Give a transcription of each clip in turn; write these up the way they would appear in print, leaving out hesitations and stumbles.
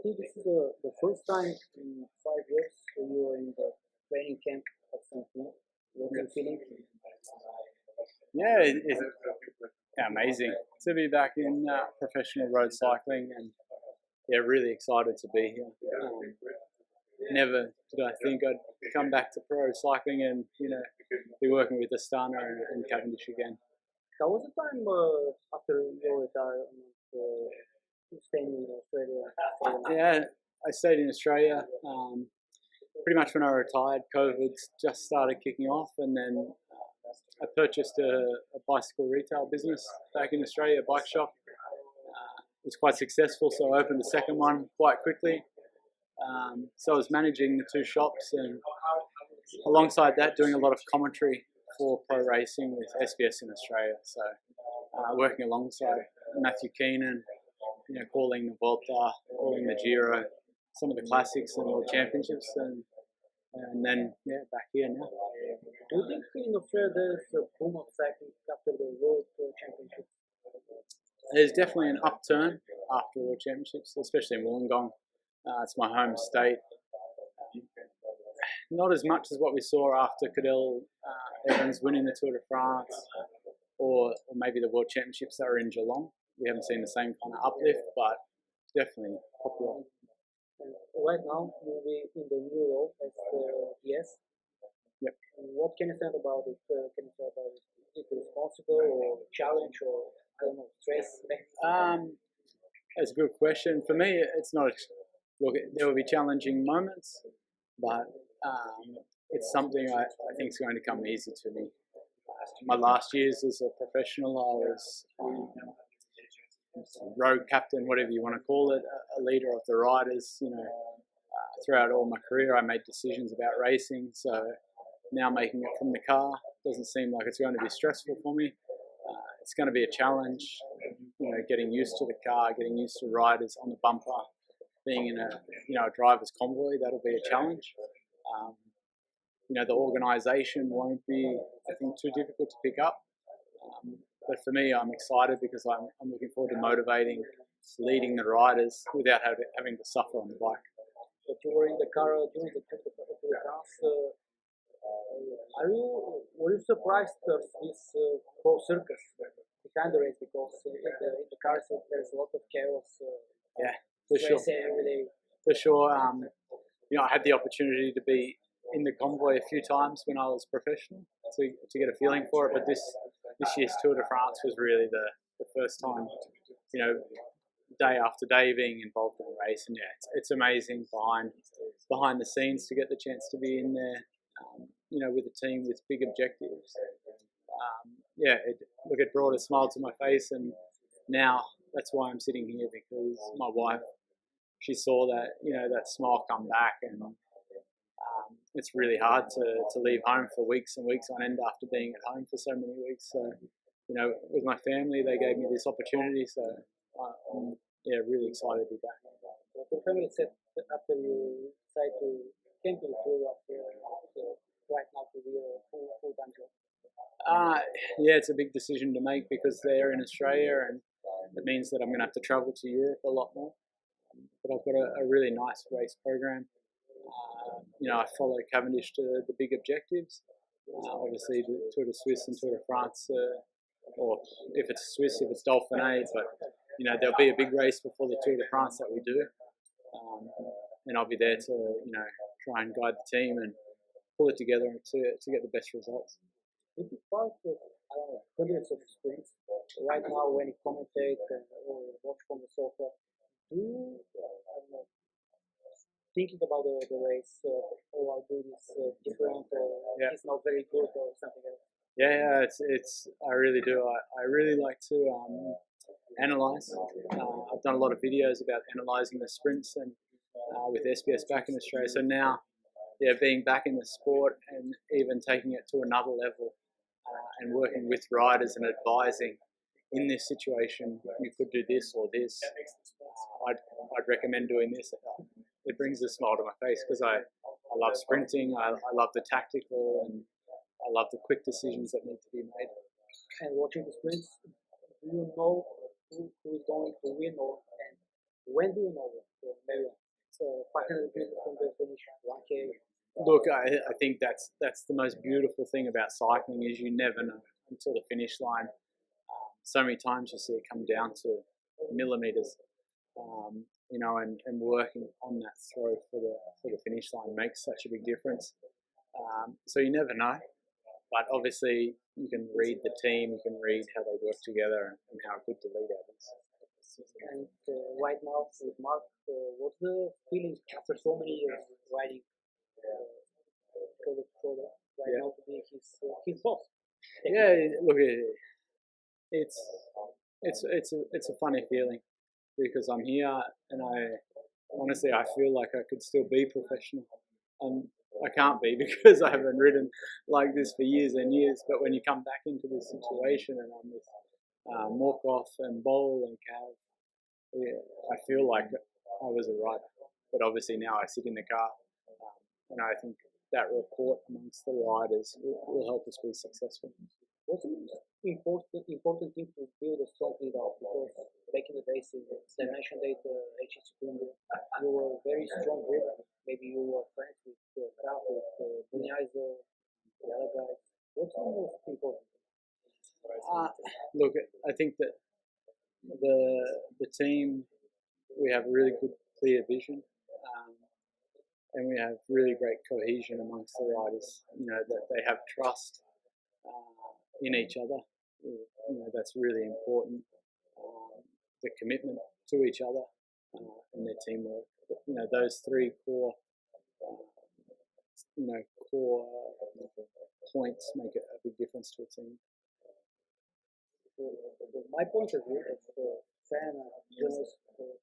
think this is the first time in 5 years that you are in the training camp at some team. What's your feeling? Yeah, it's amazing to be back in professional road cycling, and yeah, really excited to be here. Never did I think I'd come back to pro cycling and be working with Astana and Cavendish again. How was the time after your retirement staying in Australia? Yeah, I stayed in Australia. Pretty much when I retired, COVID just started kicking off, and then I purchased a bicycle retail business back in Australia, a bike shop. It was quite successful, so I opened a second one quite quickly. So I was managing the two shops, and alongside that doing a lot of commentary for pro racing with SBS in Australia. So working alongside Matthew Keenan, calling the Volta, calling the Giro, some of the classics and World Championships, and then back here now. Do you think in Australia there's a boom of cycling after the World Championships? There's definitely an upturn after World Championships, especially in Wollongong. It's my home state. Not as much as what we saw after Cadel Evans winning the Tour de France, or maybe the World Championships that were in Geelong. We haven't seen the same kind of uplift, but definitely popular. And right now, you'll be in the new role as yes. Yep. And what can you say about it? Can you say about it? Is it responsible or challenge or I don't know, stress? That's a good question. For me, it's not. Look, there will be challenging moments, but it's something I think is going to come easy to me. My last years as a professional, I was road captain, whatever you want to call it, a leader of the riders. Throughout all my career, I made decisions about racing. So now making it from the car doesn't seem like it's going to be stressful for me. It's going to be a challenge, getting used to the car, getting used to riders on the bumper, being in a driver's convoy. That'll be a challenge. The organisation won't be, I think, too difficult to pick up. But for me, I'm excited because I'm looking forward to motivating, leading the riders without having to suffer on the bike. But you were in the car during the Tour de France. Were you surprised of this whole circus behind the race? Because in the cars there's a lot of chaos. Yeah, for sure. Every day. For sure. I had the opportunity to be in the convoy a few times when I was professional to get a feeling for it. But this year's Tour de France was really the first time, day after day being involved in a race. And it's amazing behind the scenes to get the chance to be in there, with a team with big objectives. It brought a smile to my face, and now that's why I'm sitting here, because my wife, she saw that, that smile come back, and it's really hard to leave home for weeks and weeks on end after being at home for so many weeks. So, with my family, they gave me this opportunity, so I'm really excited to be back. What your family said after you decided to came to the tour after right now to be a full-time job? It's a big decision to make because they're in Australia, and it means that I'm going to have to travel to Europe a lot more. But I've got a really nice race program. I follow Cavendish to the big objectives. Obviously, the Tour de Suisse and Tour de France, or if it's Swiss, if it's Dauphiné. But there'll be a big race before the Tour de France that we do, and I'll be there to try and guide the team and pull it together to get the best results. Did you part of hundreds of sprints right now when you commentate or watch from the sofa? Do you thinking about the race, I'll do this different, or it's not very good, or something else? Yeah, it's I really do. I really like to analyze. I've done a lot of videos about analyzing the sprints, and with SBS back in Australia. So now, being back in the sport and even taking it to another level, and working with riders and advising in this situation, you could do this or this. I'd recommend doing this. It brings a smile to my face because I love sprinting. I love the tactical, and I love the quick decisions that need to be made. And watching the sprints, do you know who is going to win, and when do you know it? maybe 500 meters from the finish, 1K. Look, I think that's the most beautiful thing about cycling is you never know until the finish line. So many times you see it come down to millimeters, you know, and working on that throw for the finish line makes such a big difference. So you never know, but obviously you can read the team, you can read how they work together and how good the lead out is. And right now with Mark, what's the feeling after so many years riding shoulder right now to be his boss? Yeah, look, it's a funny feeling because I'm here and I feel like I could still be professional. I can't be because I haven't ridden like this for years and years. But when you come back into this situation and I'm with Morkov and Bowl and Cav, yeah, I feel like I was a rider. But obviously now I sit in the car, and I think that rapport amongst the riders will help us be successful. What's the most important thing to build a strong leader? Because back in the days in Dimension Data, HSC, you were a very strong group. Maybe you were friends with Kraft, with Bunyazer, the other guys. What's the most important? Look, I think that the team, we have really good, clear vision, and we have really great cohesion amongst the riders. You know, that they have trust in each other. You know, that's really important. The commitment to each other and their teamwork. You know, those three core points make a big difference to a team. My point of view as a fan and journalist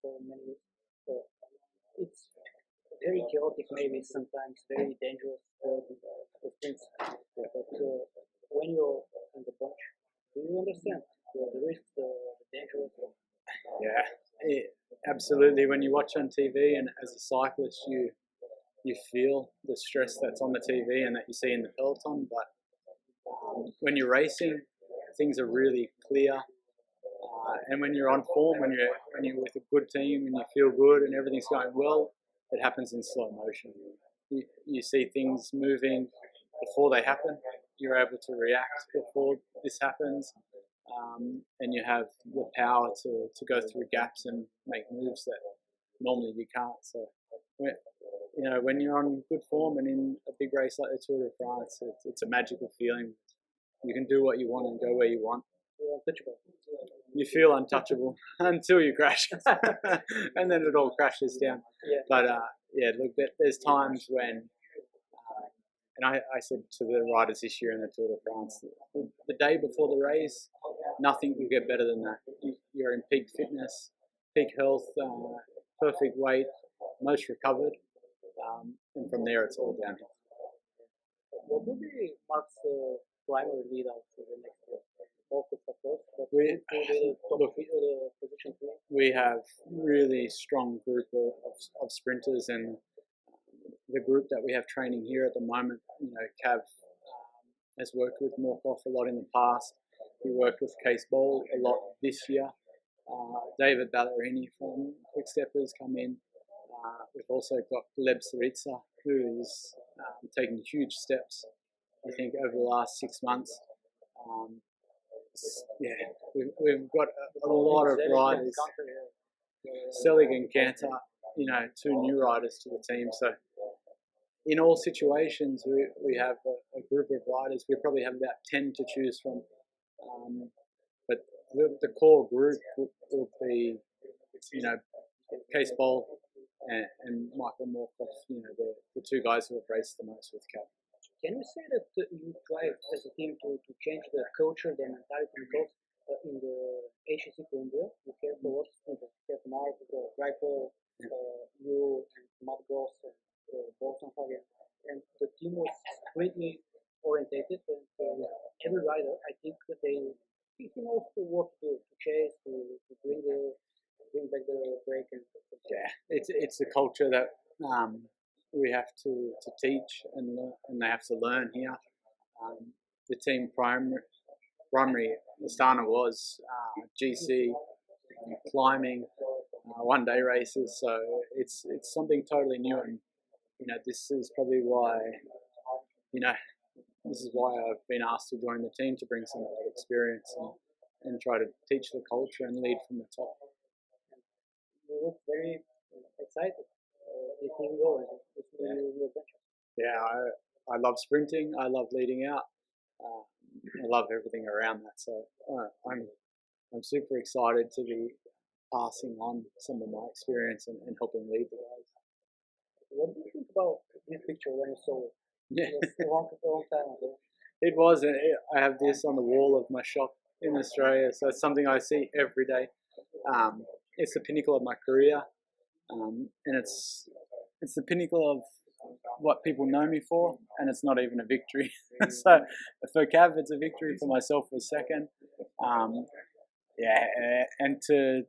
for many years, it's very chaotic, maybe sometimes very dangerous for the things. But when you're in the bunch, do you understand the risks, the dangers? Yeah, absolutely. When you watch on TV and as a cyclist, you feel the stress that's on the TV and that you see in the peloton. But when you're racing, things are really clear. And when you're on form, when you're with a good team and you feel good and everything's going well, it happens in slow motion. You see things moving before they happen. You're able to react before this happens, and you have the power to go through gaps and make moves that normally you can't. So, you know, when you're on good form and in a big race like the Tour de France, it's a magical feeling. You can do what you want and go where you want. You're untouchable. You feel untouchable until you crash, and then it all crashes down. Yeah. But yeah, look, there's times when, and I said to the riders this year in the Tour de France, the day before the race, nothing will get better than that. You're in peak fitness, peak health, perfect weight, most recovered, and from there it's all downhill. What will be Mark's primary lead out for the next year? We have really strong group of sprinters, and the group that we have training here at the moment, you know, Cav has worked with Morkov a lot in the past. He worked with Case Bowl a lot this year. David Ballerini from Quick Steppers come in. We've also got Gleb Saritsa, who is taking huge steps, I think, over the last 6 months. Yeah, we've got a lot of riders. Selig and Cantor, you know, 2 new riders to the team. So in all situations, we have a group of riders. We probably have about 10 to choose from. But the core group will be, you know, Case Bowl and Michael Morkov, you know, the 2 guys who have raced the most with Cap. Can you say that you try as a team to change the culture, the mentality? Because in the HSC Columbia, you have a lot of sprinters. You have Mark, Rifle, you, and Matt Gross, and Boston Fabian. And the team was greatly orientated, and every rider, I think that he knows what to chase, to bring back the break. Yeah, it's a culture that we have to teach and they have to learn here. The team primary Astana was GC, climbing, one-day races. So it's something totally new, and this is probably why this is why I've been asked to join the team, to bring some of that experience and try to teach the culture and lead from the top. You look very excited. This new goal, this new adventure. Yeah, I love sprinting. I love leading out. I love everything around that. So I'm super excited to be passing on some of my experience and helping lead the guys. What do you think about this picture when you saw it? Yeah, It was a long time ago. it was. I have this on the wall of my shop in Australia, so it's something I see every day. It's the pinnacle of my career, and it's the pinnacle of what people know me for, and it's not even a victory. So for Cav, it's a victory. For myself, for second. And to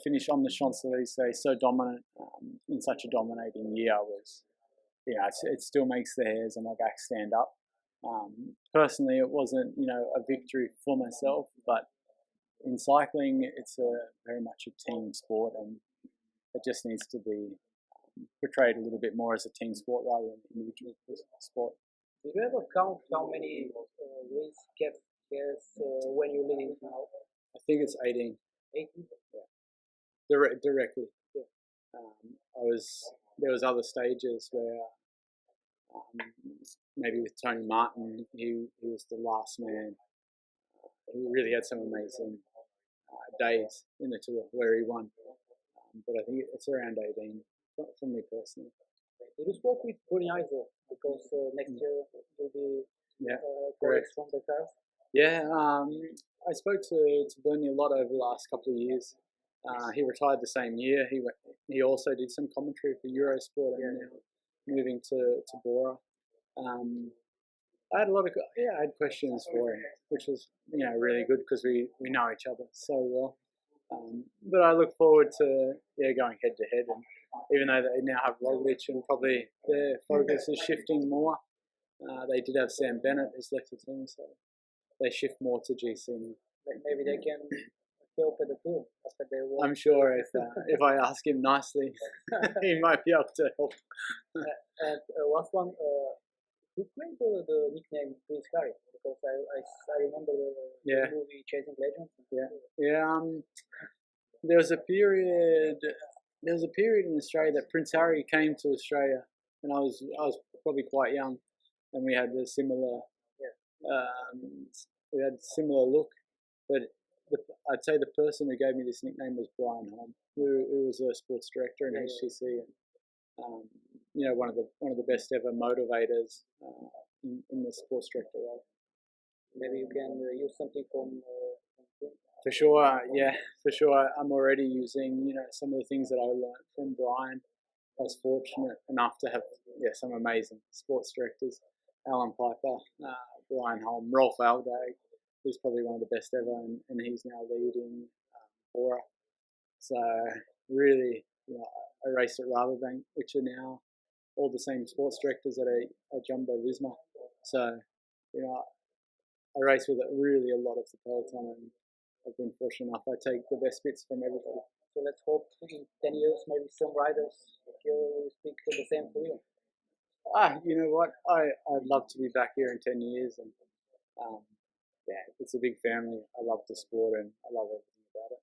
finish on the Champs-Élysées so dominant in such a dominating year was, it still makes the hairs on my back stand up. Personally, it wasn't a victory for myself, but in cycling, it's very much a team sport, and it just needs to be portrayed a little bit more as a team sport rather than an individual sport. Did you ever count how many wins Kev has when you're leading now? I think it's 18. 18? Yeah. Directly. Yeah. There was other stages where maybe with Tony Martin, he was the last man. He really had some amazing days in the tour where he won. But I think it's around 18 for me personally. Did you spoke with Bernie Iser, because next year will be correct from the cars? Yeah, I spoke to Bernie a lot over the last couple of years. He retired the same year. He also did some commentary for Eurosport and now moving to Bora. I had I had questions for him, which was really good because we know each other so well. But I look forward to going head to head, and even though they now have Roglic and probably their focus is shifting more, they did have Sam Bennett who's left the team, so they shift more to GC now. Maybe they can help at the tour after they won. I'm sure if I ask him nicely, he might be able to help. And last one, who played the nickname Prince Harry? Because I remember the movie Chasing Legends. Yeah. There was a period in Australia that Prince Harry came to Australia, and I was probably quite young, and we had a similar look. But I'd say the person who gave me this nickname was Brian Holm, who was a sports director in HTC, and one of the best ever motivators in the sports director role. Maybe you can use something from him. For sure, for sure. I'm already using some of the things that I learned from Brian. I was fortunate enough to have some amazing sports directors: Alan Piper, Brian Holm, Rolf Aldag, who's probably one of the best ever, and he's now leading Bora. So really, I raced at Rabobank, which are now all the same sports directors at a Jumbo Visma. So I race with really a lot of the peloton, and I've been fortunate enough. I take the best bits from everybody. So let's hope in 10 years, maybe some riders will speak the same for you. You know what? I'd love to be back here in 10 years, and it's a big family. I love the sport and I love everything about it.